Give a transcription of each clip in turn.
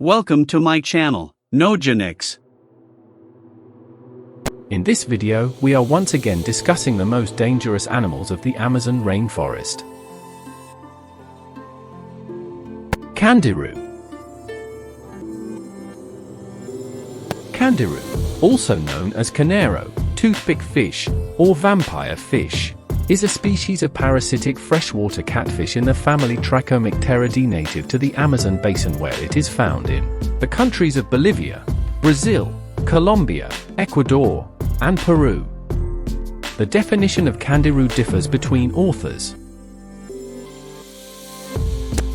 Welcome to my channel, KnowGenix. In this video, we are once again discussing the most dangerous animals of the Amazon rainforest. Kangaroo. Kangaroo, also known as canero, toothpick fish, or vampire fish, is a species of parasitic freshwater catfish in the family Trichomicteridae native to the Amazon basin, where it is found in the countries of Bolivia, Brazil, Colombia, Ecuador, and Peru. The definition of kangaroo differs between authors.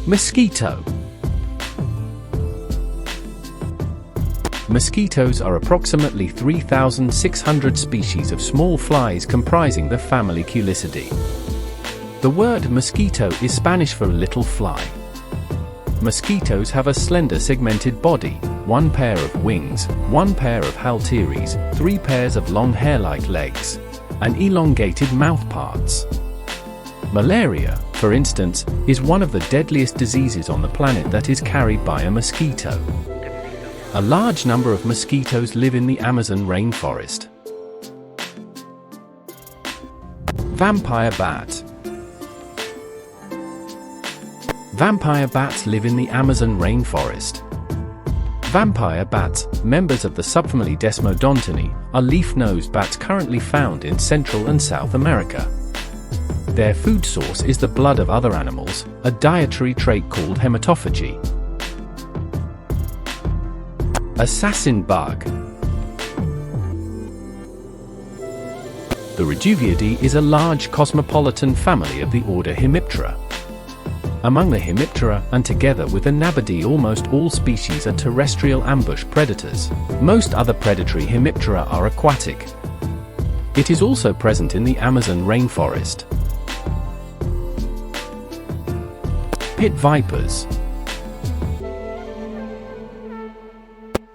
Mosquito. Mosquitoes are approximately 3,600 species of small flies comprising the family Culicidae. The word mosquito is Spanish for little fly. Mosquitoes have a slender segmented body, one pair of wings, one pair of halteres, three pairs of long hair-like legs, and elongated mouth parts. Malaria, for instance, is one of the deadliest diseases on the planet that is carried by a mosquito. A large number of mosquitoes live in the Amazon rainforest. Vampire bat. Vampire bats live in the Amazon rainforest. Vampire bats, members of the subfamily Desmodontinae, are leaf-nosed bats currently found in Central and South America. Their food source is the blood of other animals, a dietary trait called hematophagy. Assassin bug. The Rejuviidae is a large cosmopolitan family of the order Hemiptera. Among the Hemiptera, and together with the Nabidae, almost all species are terrestrial ambush predators. Most other predatory Hemiptera are aquatic. It is also present in the Amazon rainforest. Pit vipers.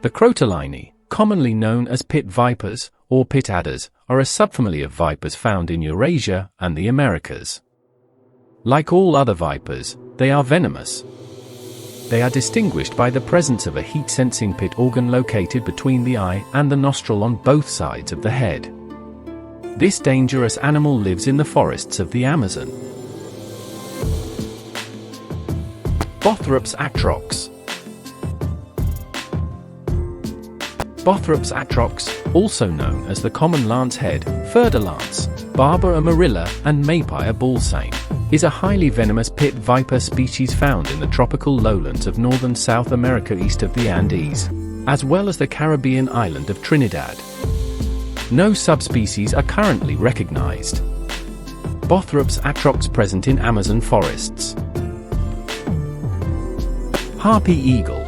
The Crotolinae, commonly known as pit vipers or pit adders, are a subfamily of vipers found in Eurasia and the Americas. Like all other vipers, they are venomous. They are distinguished by the presence of a heat-sensing pit organ located between the eye and the nostril on both sides of the head. This dangerous animal lives in the forests of the Amazon. Bothrops atrox. Bothrops atrox, also known as the common lancehead, fer-de-lance, Barber amarilla, and Maypire balsame, is a highly venomous pit viper species found in the tropical lowlands of northern South America east of the Andes, as well as the Caribbean island of Trinidad. No subspecies are currently recognized. Bothrops atrox present in Amazon forests. Harpy eagle.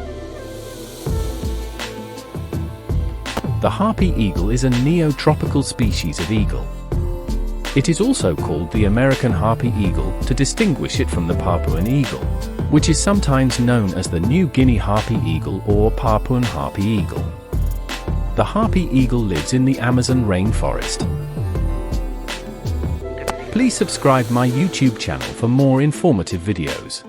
The harpy eagle is a neotropical species of eagle. It is also called the American harpy eagle to distinguish it from the Papuan eagle, which is sometimes known as the New Guinea harpy eagle or Papuan harpy eagle. The harpy eagle lives in the Amazon rainforest. Please subscribe my YouTube channel for more informative videos.